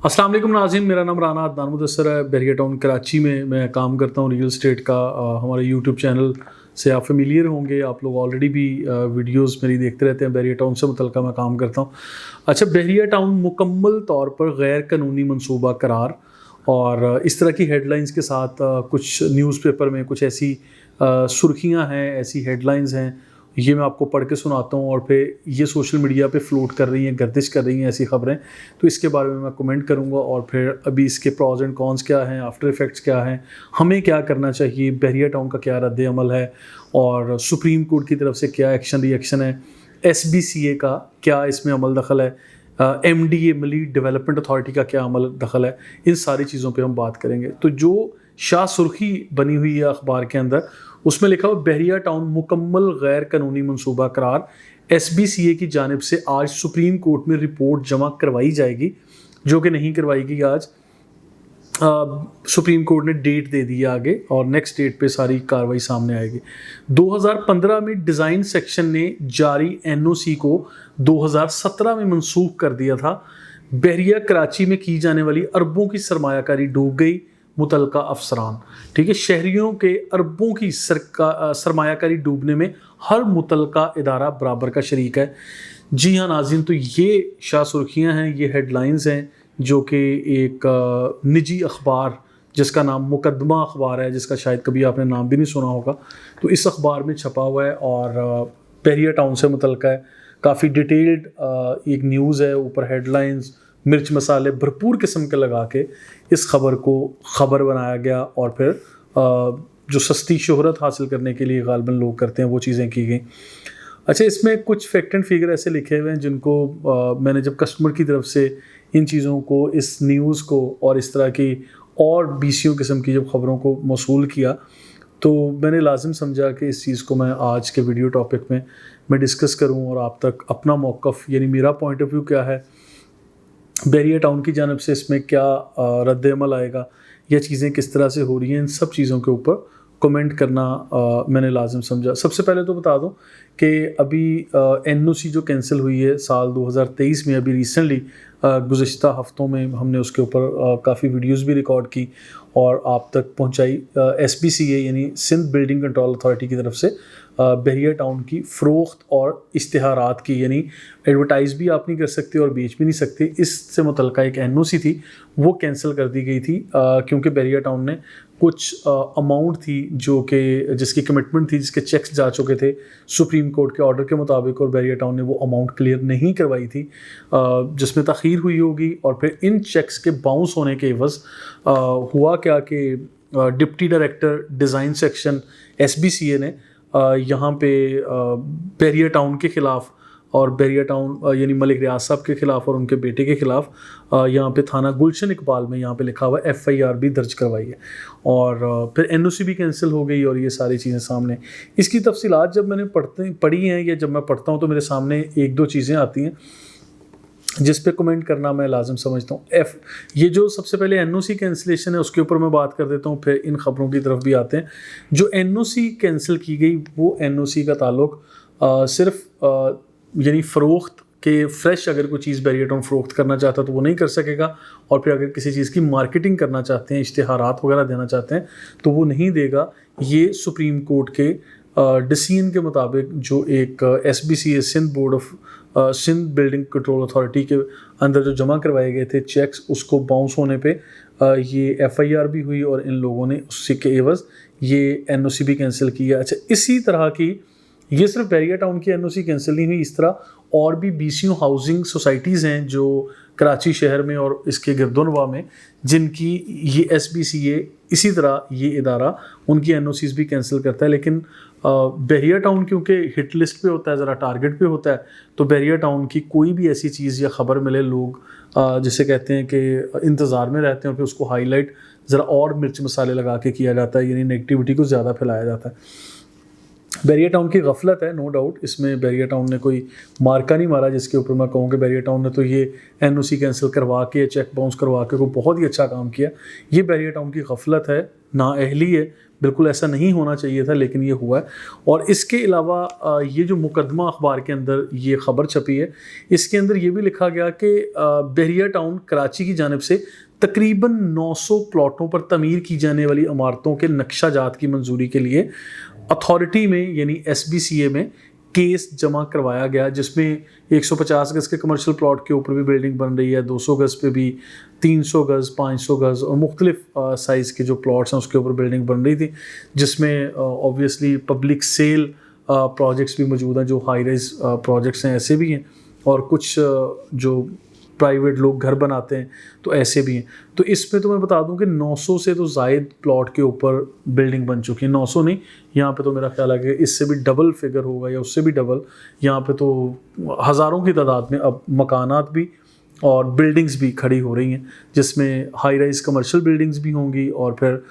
अस्सलाम वालेकुम नाज़रीन, मेरा नाम राना अदनान मुदस्सर है। बैरिया टाउन कराची में मैं काम करता हूँ रियल एस्टेट का। हमारे यूट्यूब चैनल से आप फेमिलियर होंगे, आप लोग ऑलरेडी भी वीडियोस मेरी देखते रहते हैं। बैरिया टाउन से मुतल्लिक़ मैं काम करता हूँ। अच्छा, बैरिया टाउन मुकम्मल तौर पर गैर कानूनी मनसूबा करार, और इस तरह की हेडलाइंस के साथ कुछ न्यूज़पेपर में कुछ ऐसी सुर्खियाँ हैं, ऐसी हेडलाइंस हैं, ये मैं आपको पढ़ के सुनाता हूँ और फिर ये सोशल मीडिया पे फ्लोट कर रही हैं, गर्दिश कर रही हैं ऐसी ख़बरें। तो इसके बारे में मैं कमेंट करूँगा और फिर अभी इसके प्रॉज एंड कॉन्स क्या हैं, आफ्टर इफ़ेक्ट्स क्या हैं, हमें क्या करना चाहिए, बैरिया टाउन का क्या रद्द अमल है और सुप्रीम कोर्ट की तरफ से क्या एक्शन रिएक्शन है, SBCA का क्या इसमें अमल दखल है, MDA मली डेवलपमेंट अथॉरिटी का क्या अमल दखल है, इन सारी चीज़ों पे हम बात करेंगे। तो जो शाह सुर्खी बनी हुई है अखबार के अंदर, उसमें लिखा हुआ बैरिया टाउन मुकम्मल गैर कानूनी मनसूबा करार, SBCA की जानिब से आज सुप्रीम कोर्ट में रिपोर्ट जमा करवाई जाएगी, जो कि नहीं करवाएगी आज। सुप्रीम कोर्ट ने डेट दे दी आगे और नेक्स्ट डेट पे सारी कार्रवाई सामने आएगी। 2015 में डिज़ाइन सेक्शन ने जारी NOC को 2017 में मनसूख कर दिया था। बैरिया कराची में की जाने वाली अरबों की सरमायाकारी डूब गई, मुतलका अफसरान। ठीक है, शहरियों के अरबों की सरमायाकारी डूबने में हर मुतलका इदारा बराबर का शरीक है। जी हाँ नाज़रीन, तो ये शाह सुर्खियाँ हैं, ये हेडलाइंस हैं जो कि एक निजी अखबार जिसका नाम मुकदमा अखबार है, जिसका शायद कभी आपने नाम भी नहीं सुना होगा, तो इस अखबार में छपा हुआ है और बैरिया टाउन से मुतल्लिक़ है। काफ़ी डिटेल्ड एक न्यूज़ है, ऊपर हेडलाइंस मिर्च मसाले भरपूर किस्म के लगा के इस खबर को खबर बनाया गया और फिर जो सस्ती शोहरत हासिल करने के लिए गालिबन लोग करते हैं वो चीज़ें की गई। अच्छा, इसमें कुछ फैक्ट एंड फिगर ऐसे लिखे हुए हैं जिनको मैंने जब कस्टमर की तरफ से इन चीज़ों को, इस न्यूज़ को और इस तरह की और BCO किस्म की जब ख़बरों को मौसूल किया, तो मैंने लाजिम समझा कि इस चीज़ को मैं आज के वीडियो टॉपिक में मैं डिस्कस करूं और आप तक अपना मौक़िफ़, यानी मेरा पॉइंट ऑफ व्यू क्या है, बैरिया टाउन की जानब से इसमें क्या रद्द अमल आएगा, या चीज़ें किस तरह से हो रही हैं, इन सब चीज़ों के ऊपर कमेंट करना मैंने लाजिम समझा। सबसे पहले तो बता दूं कि अभी NOC जो कैंसिल हुई है साल 2023 में, अभी रिसेंटली गुज़िश्ता हफ़्तों में हमने उसके ऊपर काफ़ी वीडियोज़ भी रिकॉर्ड की और आप तक पहुंचाई। SBCA यानी सिंध बिल्डिंग कंट्रोल अथॉरिटी की तरफ से बैरिया टाउन की फ़रोख्त और इश्तिहारात की, यानी एडवर्टाइज़ भी आप नहीं कर सकते और बेच भी नहीं सकते, इससे मुतल्लिक़ एक NOC थी, वो कैंसिल कर दी गई थी क्योंकि बैरिया टाउन ने कुछ अमाउंट थी जो कि जिसकी कमिटमेंट थी, जिसके चेक्स जा चुके थे सुप्रीम कोर्ट के ऑर्डर के मुताबिक, और बैरिया टाउन ने वो अमाउंट क्लियर नहीं करवाई थी, जिसमें तख़ीर हुई होगी। और फिर इन चेक्स के बाउंस होने के एवज़ हुआ क्या कि deputy director design section SBCA ने यहाँ पे बैरिया टाउन के ख़िलाफ़ और बैरिया टाउन यानी मलिक रियाज साहब के ख़िलाफ़ और उनके बेटे के ख़िलाफ़ यहाँ पे थाना गुलशन इकबाल में यहाँ पे लिखा हुआ FIR भी दर्ज करवाई है और फिर NOC भी कैंसिल हो गई और ये सारी चीज़ें सामने। इसकी तफसीलात जब मैंने पढ़ी हैं या जब मैं पढ़ता हूँ तो मेरे सामने एक दो चीज़ें आती हैं जिस पे कमेंट करना मैं लाजिम समझता हूँ। ये जो सबसे पहले NOC कैंसिलेशन है उसके ऊपर मैं बात कर देता हूँ, फिर इन ख़बरों की तरफ भी आते हैं। जो NOC कैंसिल की गई वो NOC का ताल्लुक सिर्फ यानी फ़रोख्त के फ्रेश अगर कोई चीज़ बैरिया टाउन फ़रोख्त करना चाहता तो वो नहीं कर सकेगा, और फिर अगर किसी चीज़ की मार्केटिंग करना चाहते हैं, इश्तिहारात वगैरह देना चाहते हैं तो वो नहीं देगा। ये सुप्रीम कोर्ट के डिसीजन के मुताबिक जो एक SBCA Sindh board of Sindh building control authority के अंदर जो जमा करवाए गए थे चेक्स, उसको बाउंस होने पे ये FIR भी हुई और इन लोगों ने उससे के एवज़ ये NOC भी कैंसिल किया। अच्छा, इसी तरह की ये सिर्फ बैरिया टाउन की NOC कैंसिल नहीं हुई, इस तरह और भी BCO हाउसिंग सोसाइटीज़ हैं जो कराची शहर में और इसके गिरदोनवा में, जिनकी ये SBCA इसी तरह ये इदारा उनकी NOCs भी कैंसिल करता है। लेकिन बैरिया टाउन क्योंकि हिट लिस्ट पे होता है, ज़रा टारगेट पे होता है, तो बैरिया टाउन की कोई भी ऐसी चीज़ या ख़बर मिले, लोग जिसे कहते हैं कि इंतज़ार में रहते हैं और फिर उसको हाईलाइट ज़रा और मिर्च मसाले लगा के किया जाता है, यानी नेगेटिविटी को ज़्यादा फैलाया जाता है। बैरिया टाउन की गफलत है, नो डाउट, इसमें बैरिया टाउन ने कोई मार्का नहीं मारा जिसके ऊपर मैं कहूँ कि बैरिया टाउन ने तो ये NOC कैंसिल करवा के, चेक बाउंस करवा के को बहुत ही अच्छा काम किया। ये बैरिया टाउन की गफलत है, नाअहली है बिल्कुल ऐसा नहीं होना चाहिए था, लेकिन ये हुआ है। और इसके अलावा ये जो मुकदमा अखबार के अंदर ये ख़बर छपी है, इसके अंदर ये भी लिखा गया कि बहरिया टाउन कराची की जानिब से तकरीबन 900 प्लॉटों पर तमीर की जाने वाली इमारतों के नक्शा जात की मंजूरी के लिए अथॉरिटी में यानी SBCA में केस जमा करवाया गया, जिसमें 150 गज़ के कमर्शियल प्लॉट के ऊपर भी बिल्डिंग बन रही है, 200 गज़ पे भी, 300 गज़, 500 गज़ और मुख्तलिफ साइज़ के जो प्लॉट्स हैं उसके ऊपर बिल्डिंग बन रही थी, जिसमें ऑब्वियसली पब्लिक सेल प्रोजेक्ट्स भी मौजूद हैं, जो हाई राइज प्रोजेक्ट्स हैं ऐसे भी हैं, और कुछ जो प्राइवेट लोग घर बनाते हैं तो ऐसे भी हैं। तो इसमें तो मैं बता दूं कि 900 से तो ज़ायद प्लॉट के ऊपर बिल्डिंग बन चुकी है। 900 नहीं, यहाँ पे तो मेरा ख्याल है कि इससे भी डबल फिगर होगा या उससे भी डबल। यहाँ पे तो हज़ारों की तादाद में अब मकानात भी और बिल्डिंग्स भी खड़ी हो रही हैं, जिसमें हाई राइज कमर्शियल बिल्डिंग्स भी होंगी और फिर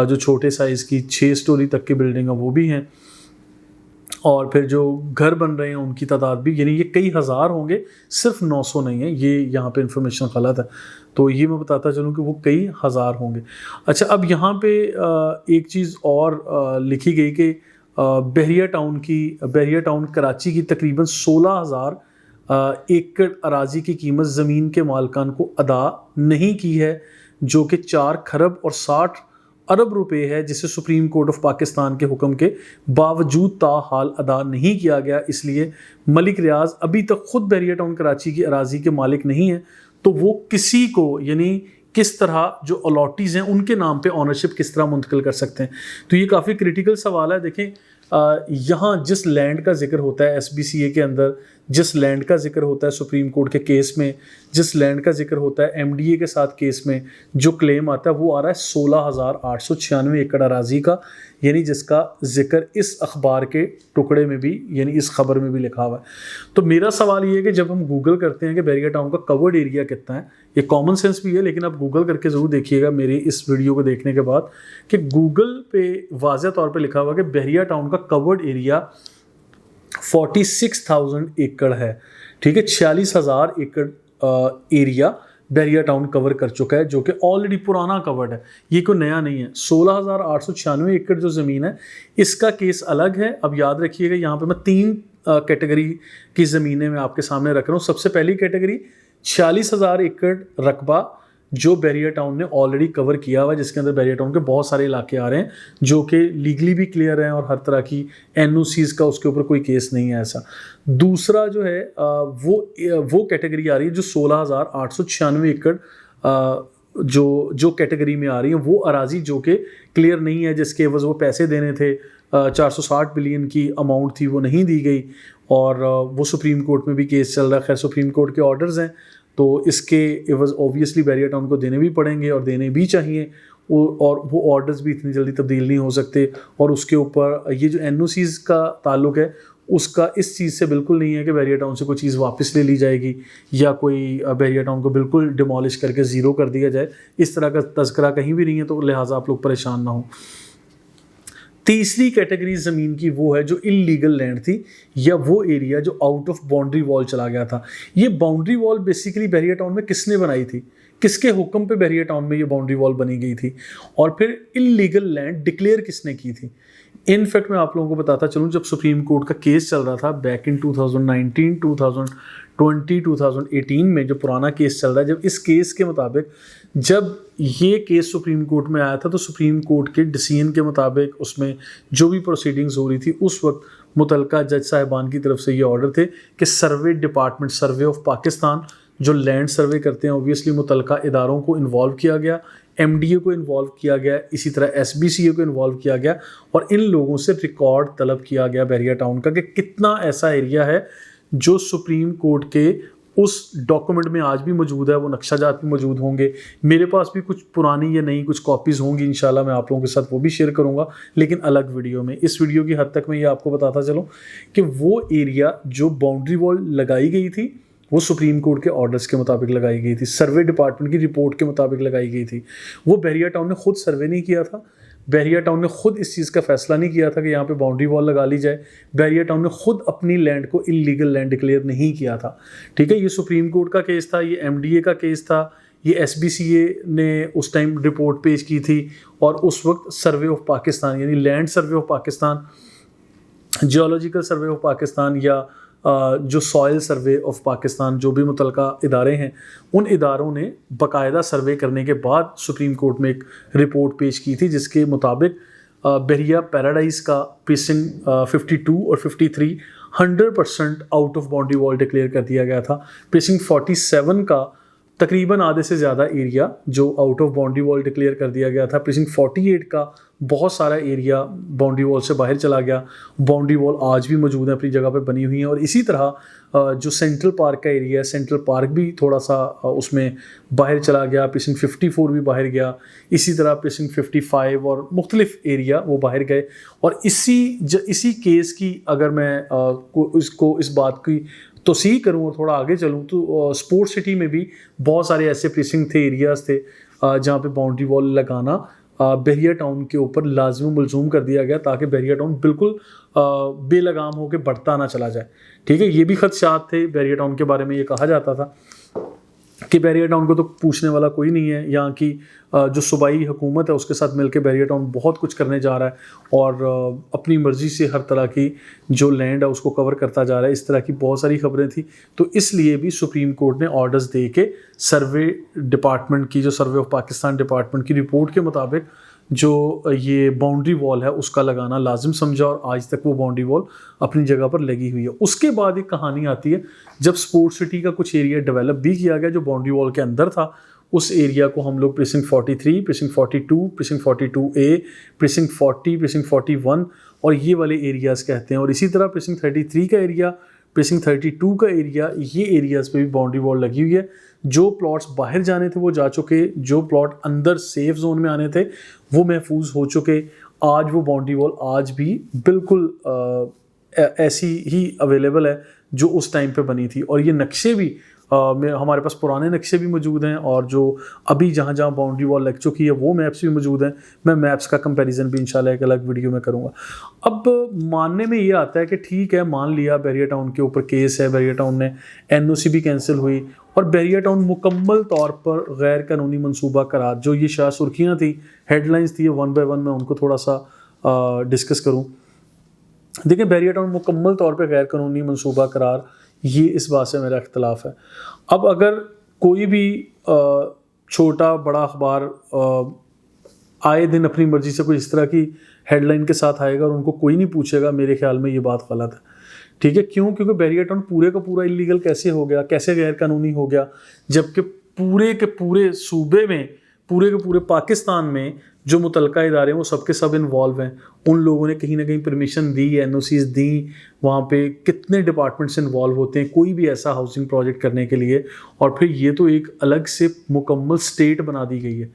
जो छोटे साइज़ की 6 स्टोरी तक की बिल्डिंग है वो भी हैं, और फिर जो घर बन रहे हैं उनकी तादाद भी, यानी ये कई हज़ार होंगे, सिर्फ 900 नहीं है। ये यहाँ पे इन्फॉर्मेशन गलत है, तो ये मैं बताता चलूँ कि वो कई हज़ार होंगे। अच्छा, अब यहाँ पे एक चीज़ और लिखी गई कि बहरिया टाउन कराची की तकरीबन 16,000 एकड़ अराजी की कीमत ज़मीन के मालिकान को अदा नहीं की है, जो कि 4 खरब और 60 अरब रुपए है, जिसे सुप्रीम कोर्ट ऑफ पाकिस्तान के हुक्म के बावजूद ताहाल अदा नहीं किया गया। इसलिए मलिक रियाज अभी तक खुद बहरिया टाउन कराची की अराजी के मालिक नहीं है, तो वो किसी को, यानी किस तरह जो अलॉटीज़ हैं उनके नाम पे ऑनरशिप किस तरह मुंतकिल कर सकते हैं। तो ये काफ़ी क्रिटिकल सवाल है। देखें, यहाँ जिस लैंड का जिक्र होता है SBCA के अंदर, जिस लैंड का जिक्र होता है सुप्रीम कोर्ट के केस में, जिस लैंड का जिक्र होता है MDA के साथ केस में, जो क्लेम आता है वो आ रहा है 16,896 एकड़ अराजी का, यानी जिसका जिक्र इस अखबार के टुकड़े में भी, यानी इस खबर में भी लिखा हुआ है। तो मेरा सवाल ये है कि जब हम गूगल करते हैं कि बहरिया टाउन का कवर्ड एरिया कितना है, ये कॉमन सेंस भी है, लेकिन आप गूगल करके ज़रूर देखिएगा मेरी इस वीडियो को देखने के बाद, कि गूगल पे वाज़ह तौर पे लिखा हुआ कि बहरिया टाउन का कवर्ड एरिया 46,000 एकड़ है। ठीक है, 46,000 एकड़ एरिया बहरिया टाउन कवर कर चुका है, जो कि ऑलरेडी पुराना कवर्ड है, ये कोई नया नहीं है। 16,896 एकड़ जो ज़मीन है, इसका केस अलग है। अब याद रखिएगा, यहाँ पे मैं 3 कैटेगरी की ज़मीनें मैं आपके सामने रख रहा हूँ। सबसे पहली कैटेगरी 46,000 एकड़ रकबा, जो बहरिया टाउन ने ऑलरेडी कवर किया हुआ है, जिसके अंदर बहरिया टाउन के बहुत सारे इलाके आ रहे हैं जो कि लीगली भी क्लियर हैं और हर तरह की NOCs का उसके ऊपर कोई केस नहीं है ऐसा। दूसरा जो है वो कैटेगरी आ रही है जो 16,896 एकड़ जो कैटेगरी में आ रही है, वो अराजी जो कि क्लियर नहीं है, जिसके एवज़ वो पैसे देने थे, 460 बिलियन की अमाउंट थी, वो नहीं दी गई, और वो सुप्रीम कोर्ट में भी केस चल रहा है। खैर, सुप्रीम कोर्ट के ऑर्डर्स हैं, तो इसके एवज़ ऑब्वियसली बहरिया टाउन को देने भी पड़ेंगे और देने भी चाहिए, और वो ऑर्डर्स भी इतनी जल्दी तब्दील नहीं हो सकते। और उसके ऊपर ये जो NOCs का ताल्लुक है, उसका इस चीज़ से बिल्कुल नहीं है कि बहरिया टाउन से कोई चीज़ वापस ले ली जाएगी या कोई बहरिया टाउन को बिल्कुल डिमोलिश करके ज़ीरो कर दिया जाए, इस तरह का तज़किरा कहीं भी नहीं है, तो लिहाजा आप लोग परेशान ना हो। तीसरी कैटेगरी ज़मीन की वो है जो इल्लीगल लैंड थी, या वो एरिया जो आउट ऑफ बाउंड्री वॉल चला गया था। ये बाउंड्री वॉल बेसिकली बहरिया टाउन में किसने बनाई थी, किसके हुक्म पे बहरिया टाउन में ये बाउंड्री वॉल बनी गई थी, और फिर इल्लीगल लैंड डिक्लेयर किसने की थी। इनफैक्ट मैं आप लोगों को बताता चलूँ, जब सुप्रीम कोर्ट का केस चल रहा था बैक इन 2019, 2020, 2018 में, जो पुराना केस चल रहा है, जब इस केस के मुताबिक जब ये केस सुप्रीम कोर्ट में आया था, तो सुप्रीम कोर्ट के डिसीजन के मुताबिक उसमें जो भी प्रोसीडिंग्स हो रही थी, उस वक्त मुतलका जज साहिबान की तरफ से ये ऑर्डर थे कि सर्वे डिपार्टमेंट, सर्वे ऑफ पाकिस्तान, जो लैंड सर्वे करते हैं, ऑब्वियसली मुतलका इदारों को इन्वॉल्व किया गया, MDA को इन्वॉल्व किया गया, इसी तरह SBCA को इन्वॉल्व किया गया, और इन लोगों से रिकॉर्ड तलब किया गया बहरिया टाउन का कि कितना ऐसा एरिया है जो सुप्रीम कोर्ट के उस डॉक्यूमेंट में आज भी मौजूद है, वो नक्शाजात भी मौजूद होंगे। मेरे पास भी कुछ पुरानी या नई कुछ कॉपीज़ होंगी, इंशाल्लाह मैं आप लोगों के साथ वो भी शेयर करूंगा, लेकिन अलग वीडियो में। इस वीडियो की हद तक मैं ये आपको बताता चलूँ कि वो एरिया जो बाउंड्री वॉल लगाई गई थी, वो सुप्रीम कोर्ट के ऑर्डर्स के मुताबिक लगाई गई थी, सर्वे डिपार्टमेंट की रिपोर्ट के मुताबिक लगाई गई थी। वो बहरिया टाउन ने खुद सर्वे नहीं किया था, बहरिया टाउन ने खुद इस चीज़ का फैसला नहीं किया था कि यहाँ पे बाउंड्री वॉल लगा ली जाए, बहरिया टाउन ने खुद अपनी लैंड को इल्लीगल लैंड डिक्लेयर नहीं किया था। ठीक है, ये सुप्रीम कोर्ट का केस था, ये MDA का केस था, ये SBCA ने उस टाइम रिपोर्ट पेश की थी और उस वक्त सर्वे ऑफ पाकिस्तान यानी land survey of Pakistan, geological survey of Pakistan या जो सॉइल सर्वे ऑफ पाकिस्तान, जो भी मुतलका इदारे हैं, उन इदारों ने बाकायदा सर्वे करने के बाद सुप्रीम कोर्ट में एक रिपोर्ट पेश की थी जिसके मुताबिक बहरिया पैराडाइज का प्रीसिंग 52 और 53 100% out of boundary wall declare कर दिया गया था। प्रीसिंग 47 का तकरीबन आधे से ज़्यादा एरिया जो out of boundary wall declare कर दिया गया था। प्रीसिंग 48 का बहुत सारा एरिया बाउंड्री वॉल से बाहर चला गया। बाउंड्री वॉल आज भी मौजूद है, अपनी जगह पे बनी हुई है। और इसी तरह जो सेंट्रल पार्क का एरिया है, सेंट्रल पार्क भी थोड़ा सा उसमें बाहर चला गया। प्रीसिंग 54 भी बाहर गया। इसी तरह प्रीसिंग 55 और मुख्तलिफ एरिया वो बाहर गए। और इसी केस की अगर मैं इस बात की तोसी करूँ और थोड़ा आगे चलूँ तो स्पोर्ट्स सिटी में भी बहुत सारे ऐसे प्रीसिंग थे, एरियाज़ थे जहाँ पे बाउंड्री वॉल लगाना बहरिया टाउन के ऊपर लाजमी मलजूम कर दिया गया ताकि बहरिया टाउन बिल्कुल बेलगाम होकर बढ़ता ना चला जाए। ठीक है, ये भी खदशात थे बहरिया टाउन के बारे में। ये कहा जाता था कि बहरिया टाउन को तो पूछने वाला कोई नहीं है, यहाँ की जो सूबाई हुकूमत है उसके साथ मिलकर बहरिया टाउन बहुत कुछ करने जा रहा है और अपनी मर्ज़ी से हर तरह की जो लैंड है उसको कवर करता जा रहा है। इस तरह की बहुत सारी खबरें थी। तो इसलिए भी सुप्रीम कोर्ट ने ऑर्डर्स दे के सर्वे डिपार्टमेंट की, जो सर्वे ऑफ पाकिस्तान डिपार्टमेंट की रिपोर्ट के मुताबिक जो ये बाउंड्री वॉल है उसका लगाना लाजिम समझा और आज तक वो बाउंड्री वॉल अपनी जगह पर लगी हुई है। उसके बाद एक कहानी आती है जब स्पोर्ट्स सिटी का कुछ एरिया डेवलप भी किया गया जो बाउंड्री वॉल के अंदर था। उस एरिया को हम लोग pricing 43, pricing 42, pricing 42A, pricing 40, pricing 41 और ये वाले एरियाज़ कहते हैं। और इसी तरह प्रीसिंग 33 का एरिया, प्रीसिंग 32 का एरिया, ये एरियाज़ पे भी बाउंड्री वॉल लगी हुई है। जो प्लॉट्स बाहर जाने थे वो जा चुके, जो प्लॉट अंदर सेफ जोन में आने थे वो महफूज हो चुके। आज वो बाउंड्री वॉल आज भी बिल्कुल ऐसी ही अवेलेबल है जो उस टाइम पे बनी थी। और ये नक्शे भी हमारे पास पुराने नक्शे भी मौजूद हैं और जो अभी जहाँ जहाँ बाउंड्री वॉल लग चुकी है वो मैप्स भी मौजूद हैं। मैं मैप्स का कंपैरिजन भी इंशाल्लाह एक अलग वीडियो में करूँगा। अब मानने में ये आता है कि ठीक है, मान लिया बहरिया टाउन के ऊपर केस है, बहरिया टाउन ने NOC भी कैंसिल हुई और बहरिया टाउन मुकम्मल तौर पर गैर कानूनी मनसूबा करार, जो ये शायद सुर्खियाँ थी, हेडलाइंस थी, 1 बाय 1 मैं उनको थोड़ा सा डिस्कस करूँ। देखिए, बहरिया टाउन मुकम्मल तौर पे गैर कानूनी मनसूबा करार, ये इस बात से मेरा इख्तलाफ है। अब अगर कोई भी छोटा बड़ा अखबार आए दिन अपनी मर्जी से कोई इस तरह की हेडलाइन के साथ आएगा और उनको कोई नहीं पूछेगा, मेरे ख्याल में ये बात गलत है। ठीक है, क्यों? क्योंकि बहरिया टाउन पूरे का पूरा इलीगल कैसे हो गया, कैसे गैर कानूनी हो गया, जबकि पूरे के पूरे सूबे में, पूरे के पूरे पाकिस्तान में जो मुतलका इदारे हैं वो सबके सब इन्वॉल्व हैं। उन लोगों ने कहीं ना कहीं परमिशन दी, NOCs दी, वहाँ पे कितने डिपार्टमेंट्स इन्वॉल्व होते हैं कोई भी ऐसा हाउसिंग प्रोजेक्ट करने के लिए। और फिर ये तो एक अलग से मुकम्मल स्टेट बना दी गई है।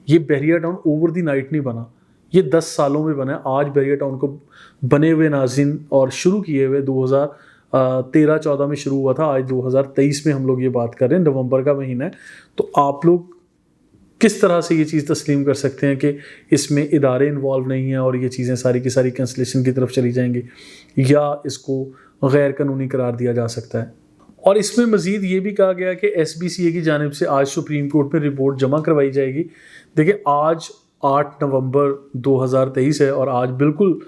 ये बहरिया टाउन ओवर दी नाइट नहीं बना, ये 10 सालों में बना है। आज बहरिया टाउन को बने हुए नाज़रीन और शुरू किए हुए 2013-14 में शुरू हुआ था। आज 2023 में हम लोग ये बात कर रहे हैं, नवंबर का महीना है। तो आप लोग किस तरह से ये चीज़ तस्लीम कर सकते हैं कि इसमें इदारे इन्वॉल्व नहीं हैं और ये चीज़ें सारी की सारी कैंसलेशन की तरफ चली जाएंगी, या इसको गैर कानूनी करार दिया जा सकता है। और इसमें मज़ीद ये भी कहा गया कि SBCA की जानिब से आज सुप्रीम कोर्ट में रिपोर्ट जमा करवाई जाएगी। देखिए, आज 8 नवंबर 2023 है और आज बिल्कुल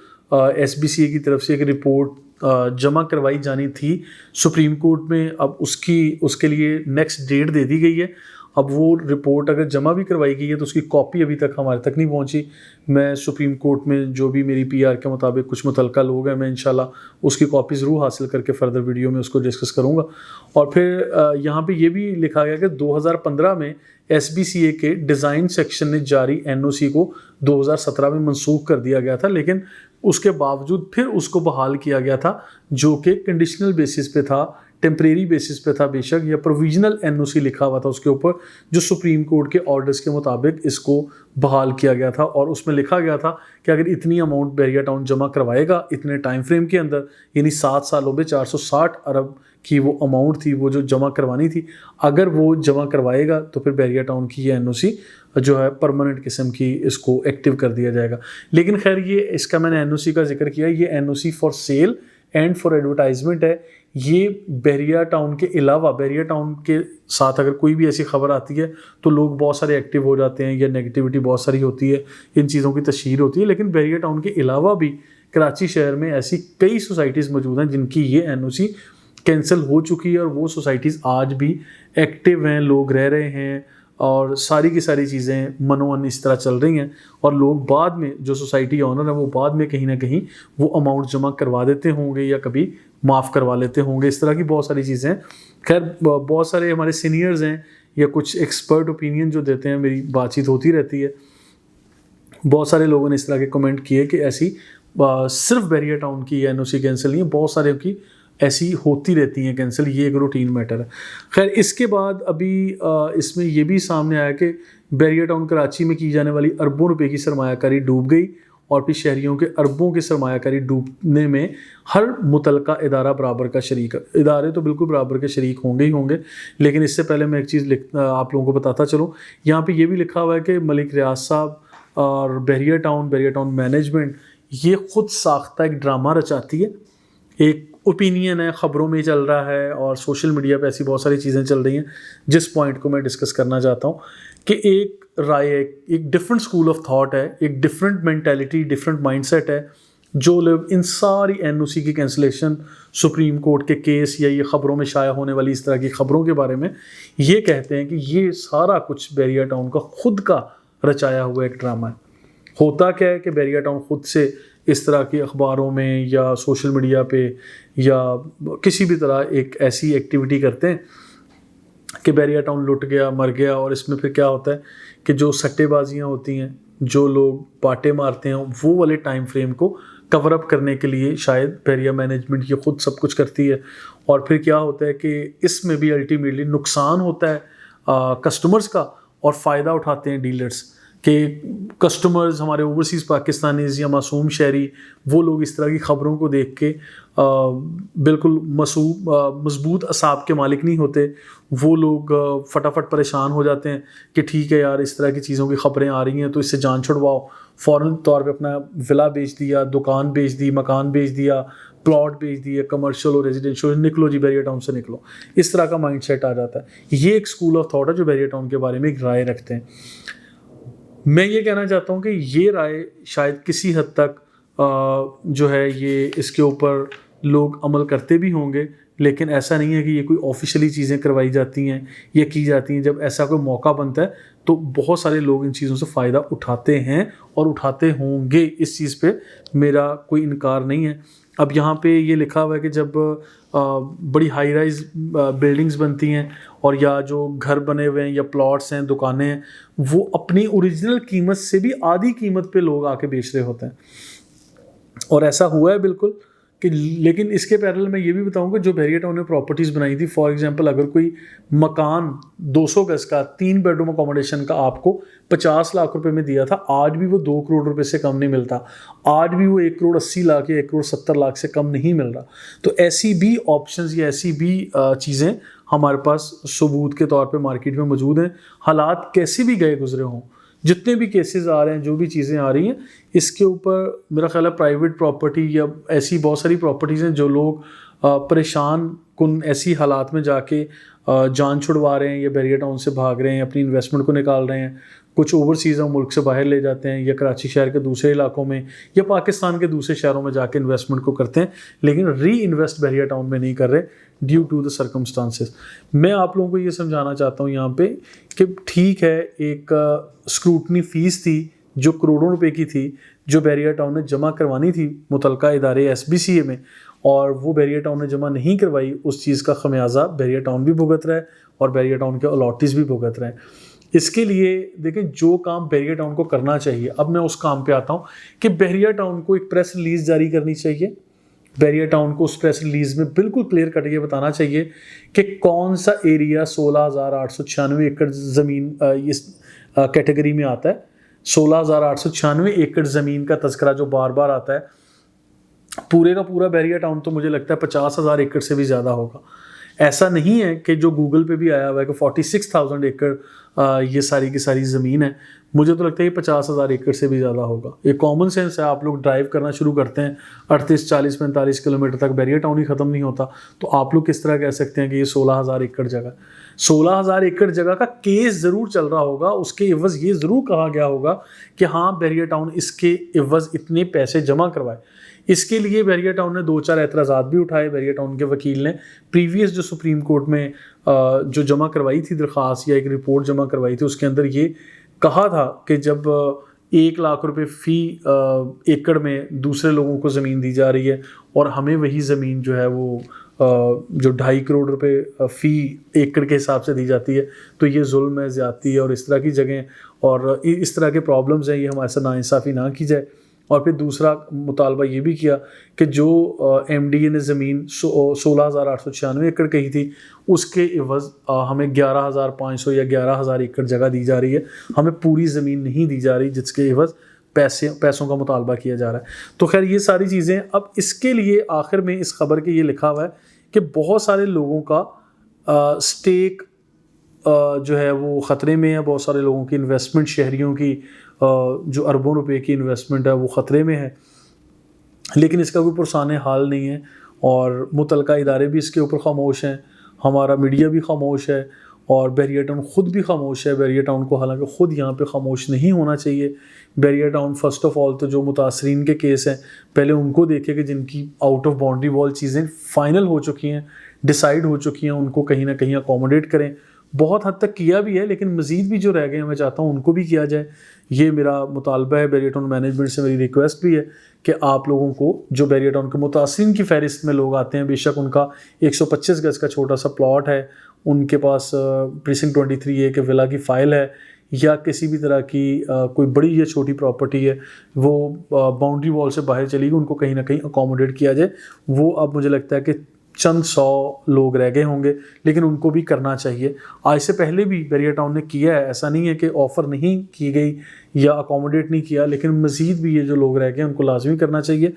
SBCA की तरफ से एक रिपोर्ट जमा करवाई जानी थी सुप्रीम कोर्ट में। अब उसके लिए नेक्स्ट डेट दे दी गई है। अब वो रिपोर्ट अगर जमा भी करवाई गई है तो उसकी कॉपी अभी तक हमारे तक नहीं पहुंची। मैं सुप्रीम कोर्ट में जो भी मेरी PR के मुताबिक कुछ मुतलका लोग हैं, मैं इंशाल्लाह उसकी कॉपी ज़रूर हासिल करके फ़र्दर वीडियो में उसको डिस्कस करूँगा। और फिर यहाँ पे ये भी लिखा गया कि 2015 में SBCA के डिज़ाइन सेक्शन ने जारी NOC को 2017 में मनसूख कर दिया गया था, लेकिन उसके बावजूद फिर उसको बहाल किया गया था, जो कि कंडीशनल बेसिस पे था, टेम्परेरी बेसिस पे था बेशक, या प्रोविजनल NOC लिखा हुआ था उसके ऊपर, जो सुप्रीम कोर्ट के ऑर्डर्स के मुताबिक इसको बहाल किया गया था। और उसमें लिखा गया था कि अगर इतनी अमाउंट बहरिया टाउन जमा करवाएगा इतने टाइम फ्रेम के अंदर, यानी 7 सालों में 460 अरब की वो अमाउंट थी, वो जो जमा करवानी थी, अगर वो जमा करवाएगा तो फिर बहरिया टाउन की ये NOC जो है परमानेंट किस्म की इसको एक्टिव कर दिया जाएगा। लेकिन खैर, ये इसका मैंने NOC का जिक्र किया, ये NOC for sale and for advertisement है। ये बहरिया टाउन के अलावा, बहरिया टाउन के साथ अगर कोई भी ऐसी खबर आती है तो लोग बहुत सारे एक्टिव हो जाते हैं या नेगेटिविटी बहुत सारी होती है, इन चीज़ों की तशहीर होती है। लेकिन बहरिया टाउन के अलावा भी कराची शहर में ऐसी कई सोसाइटीज़ मौजूद हैं जिनकी ये NOC कैंसिल हो चुकी है और वो सोसाइटीज़ आज भी एक्टिव हैं, लोग रह रहे हैं और सारी की सारी चीज़ें मनोवन इस तरह चल रही हैं। और लोग बाद में, जो सोसाइटी ऑनर है वो बाद में कहीं ना कहीं वो अमाउंट जमा करवा देते होंगे या कभी माफ़ करवा लेते होंगे। इस तरह की बहुत सारी चीज़ें हैं। खैर, बहुत सारे हमारे सीनियर्स हैं या कुछ एक्सपर्ट ओपिनियन जो देते हैं, मेरी बातचीत होती रहती है। बहुत सारे लोगों ने इस तरह के कमेंट किए कि ऐसी सिर्फ बहरिया टाउन की NOC कैंसिल नहीं है, बहुत सारे की ऐसी होती रहती हैं कैंसिल, ये एक रूटीन मैटर है। खैर, इसके बाद अभी इसमें ये भी सामने आया कि बहरिया टाउन कराची में की जाने वाली अरबों रुपए की सरमायाकारी डूब गई और फिर शहरियों के अरबों की सरमायाकारी डूबने में हर मुतलका इदारा बराबर का शरीक है। इदारे तो बिल्कुल बराबर के शरीक होंगे ही होंगे, लेकिन इससे पहले मैं एक चीज़ आप लोगों को बताता चलूँ। यहाँ पे ये भी लिखा हुआ है कि मलिक रियाज साहब और बहरिया टाउन मैनेजमेंट ये खुद साख्ता एक ड्रामा रचाती है। एक ओपिनियन है, ख़बरों में चल रहा है और सोशल मीडिया पे ऐसी बहुत सारी चीज़ें चल रही हैं, जिस पॉइंट को मैं डिस्कस करना चाहता हूँ कि एक राय है, एक डिफरेंट स्कूल ऑफ थॉट है, एक डिफरेंट मेंटालिटी, डिफरेंट माइंडसेट है, जो लोग इन सारी NOC की कैंसिलेशन, सुप्रीम कोर्ट के केस या ये ख़बरों में शाया होने वाली इस तरह की ख़बरों के बारे में ये कहते हैं कि ये सारा कुछ बहरिया टाउन का खुद का रचाया हुआ एक ड्रामा है। होता क्या है कि बहरिया टाउन खुद से इस तरह की अखबारों में या सोशल मीडिया पे या किसी भी तरह एक ऐसी एक्टिविटी करते हैं कि बहरिया टाउन लुट गया, मर गया। और इसमें फिर क्या होता है कि जो सट्टेबाजियाँ होती हैं, जो लोग बाटे मारते हैं, वो वाले टाइम फ्रेम को कवर अप करने के लिए शायद बहरिया मैनेजमेंट ये खुद सब कुछ करती है। और फिर क्या होता है कि इसमें भी अल्टीमेटली नुकसान होता है कस्टमर्स का और फ़ायदा उठाते हैं डीलर्स कि कस्टमर्स हमारे ओवरसीज़ पाकिस्तानीज़ या मासूम शहरी, वो लोग इस तरह की ख़बरों को देख के बिल्कुल मजबूत असाब के मालिक नहीं होते। वो लोग फटाफट परेशान हो जाते हैं कि ठीक है यार, इस तरह की चीज़ों की ख़बरें आ रही हैं तो इससे जान छुड़वाओ। फ़ौरन तौर पे अपना विला बेच दिया, दुकान बेच दी, मकान बेच दिया, प्लॉट बेच दिया, कमर्शियल और रेजिडेंशियल, निकलो जी बहरिया टाउन से निकलो। इस तरह का माइंडसेट आ जाता है। ये एक स्कूल ऑफ थॉट है जो बहरिया टाउन के बारे में एक राय रखते हैं। मैं ये कहना चाहता हूँ कि ये राय शायद किसी हद तक जो है ये इसके ऊपर लोग अमल करते भी होंगे, लेकिन ऐसा नहीं है कि ये कोई ऑफिशियली चीज़ें करवाई जाती हैं या की जाती हैं। जब ऐसा कोई मौका बनता है तो बहुत सारे लोग इन चीज़ों से फ़ायदा उठाते हैं और उठाते होंगे, इस चीज़ पे मेरा कोई इनकार नहीं है। अब यहाँ पे ये लिखा हुआ है कि जब बड़ी हाई राइज बिल्डिंग्स बनती हैं और या जो घर बने हुए हैं या प्लॉट्स हैं, दुकानें हैं, वो अपनी ओरिजिनल कीमत से भी आधी कीमत पे लोग आके बेच रहे होते हैं। और ऐसा हुआ है बिल्कुल कि, लेकिन इसके पैरेलल मैं ये भी बताऊंगा, जो बहरिया टाउन ने प्रॉपर्टीज़ बनाई थी, फॉर एग्जांपल अगर कोई मकान 200 गज का 3 बेडरूम अकोमोडेशन का आपको 50 लाख रुपए में दिया था, आज भी वो 2 करोड़ रुपए से कम नहीं मिलता। आज भी वो 1 करोड़ 80 लाख या 1 करोड़ 70 लाख से कम नहीं मिल रहा। तो ऐसी भी ऑप्शंस या ऐसी भी चीज़ें हमारे पास सबूत के तौर पर मार्केट में मौजूद हैं। हालात कैसे भी गए गुजरे हों, जितने भी केसेस आ रहे हैं, जो भी चीज़ें आ रही हैं, इसके ऊपर मेरा ख्याल है प्राइवेट प्रॉपर्टी या ऐसी बहुत सारी प्रॉपर्टीज़ हैं जो लोग परेशान कुन ऐसी हालात में जाके जान छुड़वा रहे हैं या बहरिया टाउन से भाग रहे हैं, अपनी इन्वेस्टमेंट को निकाल रहे हैं। कुछ ओवरसीज़ मुल्क से बाहर ले जाते हैं या कराची शहर के दूसरे इलाकों में या पाकिस्तान के दूसरे शहरों में जाके इन्वेस्टमेंट को करते हैं, लेकिन री इन्वेस्ट बहरिया टाउन में नहीं कर रहे ड्यू टू द सर्कमस्टांसेस। मैं आप लोगों को ये समझाना चाहता हूँ यहाँ पे कि ठीक है, एक स्क्रूटनी फ़ीस थी जो करोड़ों रुपए की थी, जो बहरिया टाउन ने जमा करवानी थी मुतलका इदारे SBCA में, और वो बहरिया टाउन ने जमा नहीं करवाई। उस चीज़ का खमियाजा बहरिया टाउन भी भुगत रहा है और बहरिया टाउन के अलॉटीज़ भी भुगत रहे हैं। इसके लिए देखें, जो काम बहरिया टाउन को करना चाहिए, अब मैं उस काम पे आता हूँ कि बहरिया टाउन को एक प्रेस रिलीज़ जारी करनी चाहिए। बहरिया टाउन को उस प्रेस रिलीज़ में बिल्कुल क्लियर कट ये बताना चाहिए कि कौन सा एरिया 16,896 एकड़ ज़मीन इस कैटेगरी में आता है। 16,896 एकड़ ज़मीन का तस्करा जो बार बार आता है, पूरे का पूरा बहरिया टाउन तो मुझे लगता है 50,000 एकड़ से भी ज़्यादा होगा। ऐसा नहीं है कि जो गूगल पे भी आया हुआ है कि 46,000 एकड़ ये सारी की सारी ज़मीन है। मुझे तो लगता है ये 50,000 एकड़ से भी ज़्यादा होगा। ये कॉमन सेंस है, आप लोग ड्राइव करना शुरू करते हैं 38, 40, 45 किलोमीटर तक, बैरियर टाउन ही ख़त्म नहीं होता, तो आप लोग किस तरह कह सकते हैं कि ये 16,000 एकड़ जगह। 16,000 एकड़ जगह का केस ज़रूर चल रहा होगा, उसके इवज़ ये ज़रूर कहा गया होगा कि हाँ बैरियर टाउन इसके इवज़ इतने पैसे जमा करवाए। इसके लिए बैरियर टाउन ने 2-4 एतराज़ात भी उठाए। बैरियर टाउन के वकील ने प्रीवियस जो सुप्रीम कोर्ट में जो जमा करवाई थी दरख्वास्त या एक रिपोर्ट जमा करवाई थी, उसके अंदर ये कहा था कि जब 1 लाख रुपए फ़ी एकड़ में दूसरे लोगों को ज़मीन दी जा रही है और हमें वही ज़मीन जो है वो जो 2.5 करोड़ रुपए फ़ी एकड़ के हिसाब से दी जाती है, तो ये जुल्म है, ज़्यादती है और इस तरह की जगह और इस तरह के प्रॉब्लम्स हैं, ये हमारे साथ नाइंसाफ़ी ना की जाए। और फिर दूसरा मुतालबा ये भी किया कि जो MDA ने ज़मीन 16,896 एकड़ कही थी, उसके इवज़ हमें 11,500 या 11,000 एकड़ जगह दी जा रही है, हमें पूरी ज़मीन नहीं दी जा रही जिसके इवज़ पैसों का मुतालबा किया जा रहा है। तो खैर ये सारी चीज़ें, अब इसके लिए आखिर में इस खबर के ये लिखा हुआ है कि बहुत सारे लोगों का स्टेक जो है वो ख़तरे में है, बहुत सारे लोगों की इन्वेस्टमेंट, शहरियों की जो अरबों रुपए की इन्वेस्टमेंट है वो ख़तरे में है, लेकिन इसका कोई पुरसाने हाल नहीं है और मुतलका इदारे भी इसके ऊपर ख़ामोश हैं, हमारा मीडिया भी ख़ामोश है और बैरियर टाउन ख़ुद भी ख़ामोश है। बैरियर टाउन को हालांकि ख़ुद यहाँ पे ख़ामोश नहीं होना चाहिए। Barrier town first of all तो जो मुतासरीन के केस हैं पहले उनको देखें कि जिनकी आउट ऑफ बाउंड्री वॉल चीज़ें फ़ाइनल हो चुकी हैं, डिसाइड हो चुकी हैं, उनको कहीं ना कहीं अकोमोडेट करें। बहुत हद तक किया भी है, लेकिन मज़ीद भी जो रह गए हैं मैं चाहता हूँ उनको भी किया जाए। ये मेरा मुतालबा है, बैरियर टाउन मैनेजमेंट से मेरी रिक्वेस्ट भी है कि आप लोगों को जो बैरियर टाउन के मुतासिरीन की फ़हरिस्त में लोग आते हैं, बेशक उनका 125 गज़ का छोटा सा प्लॉट है, उनके पास प्रीसिंक्ट 23A के विला की फ़ाइल है या किसी भी तरह की कोई बड़ी या छोटी प्रॉपर्टी है, वो बाउंड्री वॉल से बाहर चली गई, उनको कहीं ना कहीं अकोमोडेट किया जाए। वो अब मुझे लगता है कि चंद 100 लोग रह गए होंगे, लेकिन उनको भी करना चाहिए। आज से पहले भी बैरियर टाउन ने किया है, ऐसा नहीं है कि ऑफ़र नहीं की गई या अकोमोडेट नहीं किया, लेकिन मज़ीद भी ये जो लोग रह गए उनको लाजमी करना चाहिए।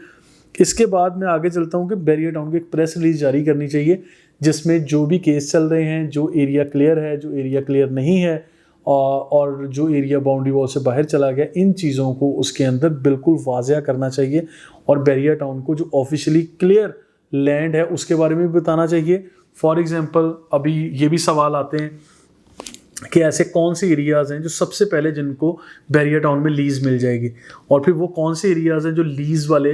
इसके बाद मैं आगे चलता हूँ कि बैरियर टाउन की एक प्रेस रिलीज़ जारी करनी चाहिए जिसमें जो भी केस चल रहे हैं, जो एरिया क्लियर है, जो एरिया क्लियर नहीं है और जो एरिया बाउंड्री वॉल से बाहर चला गया, इन चीज़ों को उसके अंदर बिल्कुल वाज़िया करना चाहिए और बैरियर टाउन को जो ऑफिशियली क्लियर लैंड है उसके बारे में भी बताना चाहिए। फॉर एग्ज़ाम्पल अभी ये भी सवाल आते हैं कि ऐसे कौन से एरियाज़ हैं जो सबसे पहले जिनको बैरियर टाउन में लीज़ मिल जाएगी, और फिर वो कौन से एरियाज़ हैं जो लीज़ वाले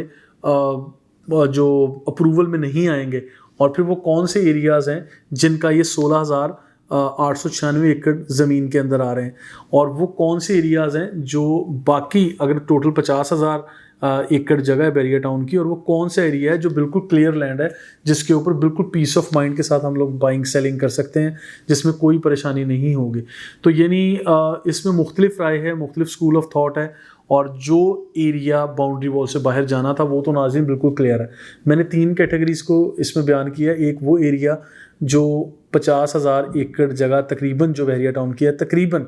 जो अप्रूवल में नहीं आएंगे, और फिर वो कौन से एरियाज़ हैं जिनका ये 16,896 एकड़ ज़मीन के अंदर आ रहे हैं, और वो कौन से एरियाज़ हैं जो बाकी अगर टोटल 50,000 एकड़ जगह है बैरियर टाउन की, और वो कौन सा एरिया है जो बिल्कुल क्लियर लैंड है जिसके ऊपर बिल्कुल पीस ऑफ माइंड के साथ हम लोग बाइंग सेलिंग कर सकते हैं, जिसमें कोई परेशानी नहीं होगी। तो यानी इसमें मुख्तलिफ राय है, मुख्तलिफ स्कूल ऑफ थाट है, और जो एरिया बाउंड्री वॉल से बाहर जाना था वो तो नाज़रीन बिल्कुल क्लियर है। मैंने 3 कैटेगरीज़ को इसमें बयान किया। एक वो एरिया जो 50,000 एकड़ जगह तकरीबन जो बैरियर टाउन की है तकरीबन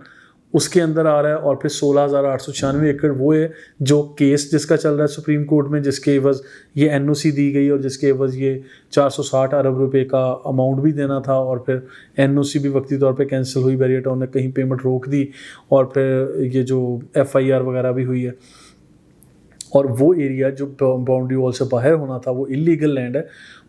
उसके अंदर आ रहा है, और फिर 16,896 एकड़ वो है जो केस जिसका चल रहा है सुप्रीम कोर्ट में, जिसके एवज़ ये NOC दी गई और जिसके एवज़ ये 460 अरब रुपए का अमाउंट भी देना था, और फिर NOC भी वक्ती तौर पे कैंसिल हुई, बैरियर टाउन ने कहीं पेमेंट रोक दी, और फिर ये जो FIR वगैरह भी हुई है। और वो एरिया जो बाउंड्री वॉल से बाहर होना था वो इलीगल लैंड है,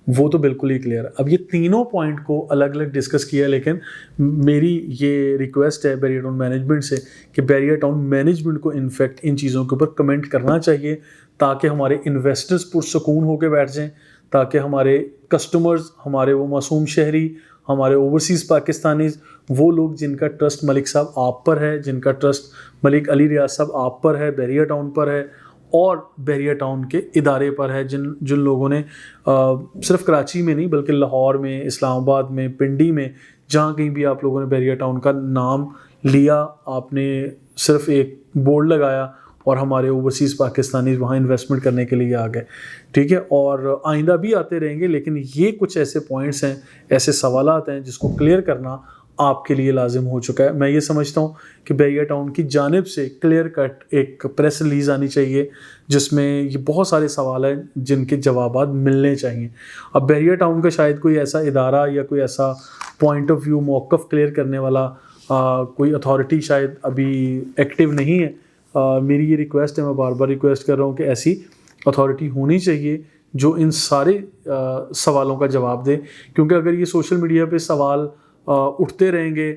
वो तो बिल्कुल ही क्लियर है। अब ये तीनों पॉइंट को अलग अलग डिस्कस किया, लेकिन मेरी ये रिक्वेस्ट है बैरियर टाउन मैनेजमेंट से कि बैरियर टाउन मैनेजमेंट को इनफैक्ट इन चीज़ों के ऊपर कमेंट करना चाहिए, ताकि हमारे इन्वेस्टर्स पुरसकून होकर बैठ जाएं, ताकि हमारे कस्टमर्स, हमारे वो मासूम शहरी, हमारे ओवरसीज़ पाकिस्तानीज़, वो लोग जिनका ट्रस्ट मलिक साहब आप पर है, जिनका ट्रस्ट मलिक अली रियाज साहब आप पर है, बैरियर टाउन पर है, और बैरियर टाउन के इदारे पर है, जिन लोगों ने सिर्फ कराची में नहीं बल्कि लाहौर में, इस्लामाबाद में, पिंडी में, जहाँ कहीं भी आप लोगों ने बैरियर टाउन का नाम लिया, आपने सिर्फ एक बोर्ड लगाया और हमारे ओवरसीज़ पाकिस्तानी वहाँ इन्वेस्टमेंट करने के लिए आ गए। ठीक है, और आइंदा भी आते रहेंगे, लेकिन ये कुछ ऐसे पॉइंट्स हैं, ऐसे सवालात हैं जिसको क्लियर करना आपके लिए लाजिम हो चुका है। मैं ये समझता हूँ कि बैरिया टाउन की जानिब से क्लियर कट एक प्रेस रिलीज़ आनी चाहिए जिसमें ये बहुत सारे सवाल हैं जिनके जवाबात मिलने चाहिए। अब बैरिया टाउन का शायद कोई ऐसा इदारा या कोई ऐसा पॉइंट ऑफ व्यू मौक़िफ़ क्लियर करने वाला कोई अथॉरिटी शायद अभी एक्टिव नहीं है। मेरी ये रिक्वेस्ट है, मैं बार बार रिक्वेस्ट कर रहा हूँ कि ऐसी अथॉरिटी होनी चाहिए जो इन सारे सवालों का जवाब दे, क्योंकि अगर ये सोशल मीडिया पे सवाल उठते रहेंगे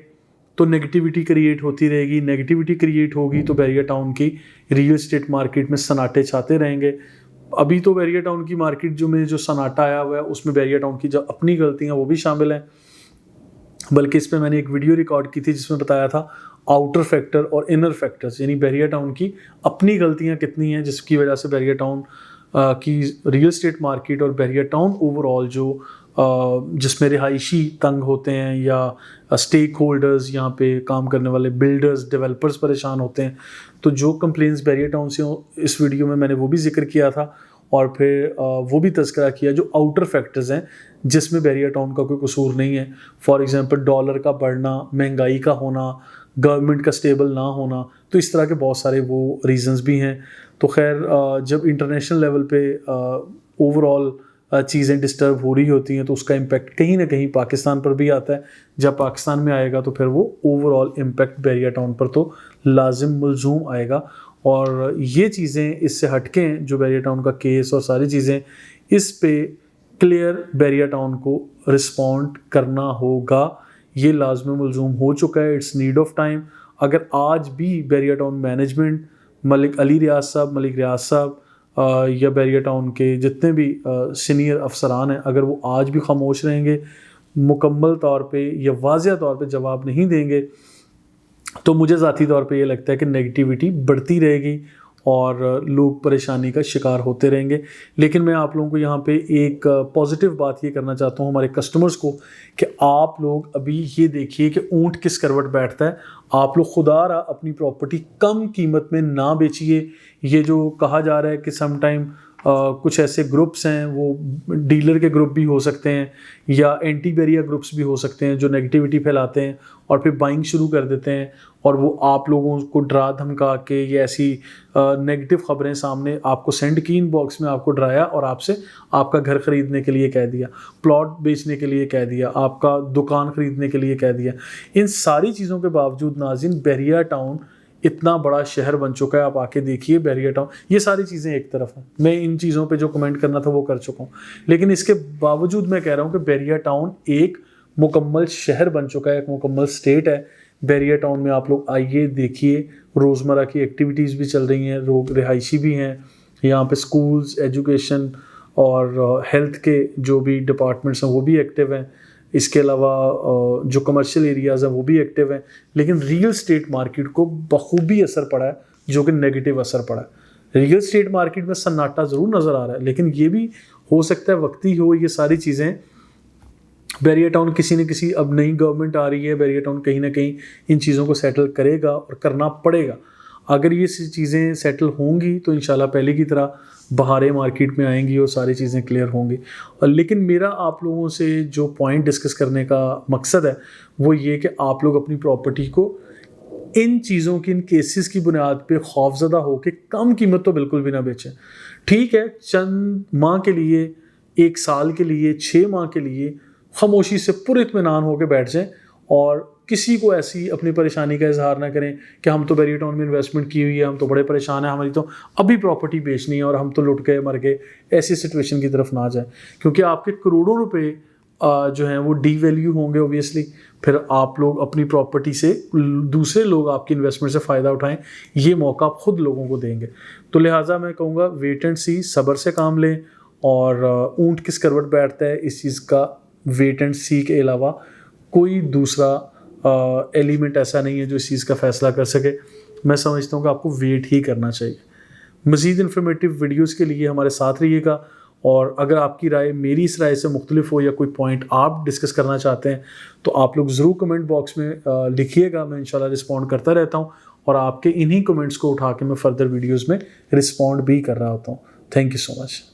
तो नेगेटिविटी क्रिएट होती रहेगी। नेगेटिविटी क्रिएट होगी तो बैरिया टाउन की रियल एस्टेट मार्केट में सन्नाटे छाते रहेंगे। अभी तो बैरिया टाउन की मार्केट जो सन्नाटा आया हुआ है उसमें बैरिया टाउन की जो अपनी गलतियाँ वो भी शामिल हैं। बल्कि इस पर मैंने एक वीडियो रिकॉर्ड की थी जिसमें बताया था आउटर फैक्टर और इनर फैक्टर्स, यानी बैरिया टाउन की अपनी गलतियाँ कितनी हैं जिसकी वजह से बैरिया टाउन की रियल एस्टेट मार्केट और बैरिया टाउन ओवरऑल जो जिसमें रिहायशी तंग होते हैं या स्टेक होल्डर्स, यहाँ पे काम करने वाले बिल्डर्स, डेवलपर्स परेशान होते हैं। तो जो कंप्लेंट्स बैरिया टाउन से इस वीडियो में मैंने वो भी जिक्र किया था और फिर वो भी तज़किरा किया जो आउटर फैक्टर्स हैं जिसमें बैरिया टाउन का कोई कसूर नहीं है। फॉर एग्जांपल डॉलर का बढ़ना, महंगाई का होना, गवर्नमेंट का स्टेबल ना होना, तो इस तरह के बहुत सारे वो रीजंस भी हैं। तो खैर जब इंटरनेशनल लेवल पे ओवरऑल चीज़ें डिस्टर्ब हो रही होती हैं तो उसका इम्पैक्ट कहीं ना कहीं पाकिस्तान पर भी आता है। जब पाकिस्तान में आएगा तो फिर वो ओवरऑल इम्पैक्ट बैरिया टाउन पर तो लाजिम मुलजूम आएगा। और ये चीज़ें इससे हटके हैं जो बैरिया टाउन का केस और सारी चीज़ें, इस पे क्लियर बैरिया टाउन को रिस्पॉन्ड करना होगा। ये लाजमी मुलजूम हो चुका है, इट्स नीड ऑफ टाइम। अगर आज भी बैरिया टाउन मैनेजमेंट, मलिक अली रियाज साहब, मलिक रियाज साहब या बैरिया टाउन के जितने भी सीनियर अफसरान हैं, अगर वो आज भी खामोश रहेंगे, मुकम्मल तौर पे या वाज़िया तौर पे जवाब नहीं देंगे, तो मुझे ज़ाती तौर पे ये लगता है कि नेगेटिविटी बढ़ती रहेगी और लोग परेशानी का शिकार होते रहेंगे। लेकिन मैं आप लोगों को यहाँ पे एक पॉजिटिव बात ये करना चाहता हूँ हमारे कस्टमर्स को कि आप लोग अभी ये देखिए कि ऊँट किस करवट बैठता है। आप लोग खुदारा अपनी प्रॉपर्टी कम कीमत में ना बेचिए। ये जो कहा जा रहा है कि सम टाइम कुछ ऐसे ग्रुप्स हैं, वो डीलर के ग्रुप भी हो सकते हैं या एंटी बैरिया ग्रुप्स भी हो सकते हैं जो नेगेटिविटी फैलाते हैं और फिर बाइंग शुरू कर देते हैं और वो आप लोगों को डरा धमका के ये ऐसी नेगेटिव ख़बरें सामने आपको सेंड की, इनबॉक्स में आपको डराया और आपसे आपका घर ख़रीदने के लिए कह दिया, प्लॉट बेचने के लिए कह दिया, आपका दुकान ख़रीदने के लिए कह दिया। इन सारी चीज़ों के बावजूद नाज़रीन, बैरिया टाउन इतना बड़ा शहर बन चुका है। आप आके देखिए बैरिया टाउन, ये सारी चीज़ें एक तरफ हैं, मैं इन चीज़ों पे जो कमेंट करना था वो कर चुका हूँ, लेकिन इसके बावजूद मैं कह रहा हूँ कि बैरिया टाउन एक मुकम्मल शहर बन चुका है, एक मुकम्मल स्टेट है। बैरिया टाउन में आप लोग आइए, देखिए, रोज़मर्रा की एक्टिविटीज़ भी चल रही हैं, लोग रिहायशी भी हैं यहाँ पे, स्कूल्स, एजुकेशन और हेल्थ के जो भी डिपार्टमेंट्स हैं वो भी एक्टिव हैं। इसके अलावा जो कमर्शियल एरियाज़ हैं वो भी एक्टिव हैं। लेकिन रियल स्टेट मार्केट को बखूबी असर पड़ा है, जो कि नेगेटिव असर पड़ा है। रियल स्टेट मार्केट में सन्नाटा ज़रूर नज़र आ रहा है, लेकिन ये भी हो सकता है वक्ती हो। ये सारी चीज़ें बैरिया टाउन किसी न किसी, अब नई गवर्नमेंट आ रही है, बैरिया टाउन कहीं ना कहीं इन चीज़ों को सेटल करेगा और करना पड़ेगा। अगर ये चीज़ें सेटल होंगी तो इंशाल्लाह पहले की तरह बहारें मार्केट में आएंगी और सारी चीज़ें क्लियर होंगी। और लेकिन मेरा आप लोगों से जो पॉइंट डिस्कस करने का मकसद है वो ये कि आप लोग अपनी प्रॉपर्टी को इन चीज़ों की, इन केसेस की बुनियाद पे खौफज़दा हो के कम कीमत तो बिल्कुल भी ना बेचें। ठीक है, चंद माह के लिए, 1 साल के लिए, 6 माह के लिए खामोशी से पुरइत्मीनान होकर बैठ जाएं और किसी को ऐसी अपनी परेशानी का इजहार ना करें कि हम तो बैरिया टाउन में इन्वेस्टमेंट की हुई है, हम तो बड़े परेशान हैं, हमारी तो अभी प्रॉपर्टी बेचनी है और हम तो लुट गए, मर गए। ऐसी सिचुएशन की तरफ ना जाए, क्योंकि आपके करोड़ों रुपए जो हैं वो डीवैल्यू होंगे ओबियसली। फिर आप लोग अपनी प्रॉपर्टी से दूसरे लोग आपकी इन्वेस्टमेंट से फ़ायदा उठाएं, ये मौका आप खुद लोगों को देंगे। तो लिहाजा मैं कहूँगा वेट एंड सी, सब्र से काम लें। और ऊँट किस करवट बैठता है, इस चीज़ का वेट एंड सी के अलावा कोई दूसरा एलिमेंट ऐसा नहीं है जो इस चीज़ का फ़ैसला कर सके। मैं समझता हूँ कि आपको वेट ही करना चाहिए। मज़ीद इन्फॉर्मेटिव वीडियोस के लिए हमारे साथ रहिएगा। और अगर आपकी राय मेरी इस राय से मुख्तलिफ हो या कोई पॉइंट आप डिस्कस करना चाहते हैं तो आप लोग ज़रूर कमेंट बॉक्स में लिखिएगा। मैं इंशाल्लाह रिस्पॉन्ड करता रहता हूँ और आपके इन्हीं कमेंट्स को उठा के मैं फ़र्दर वीडियोज़ में रिस्पॉन्ड भी कर रहा होता हूँ। Thank you so much.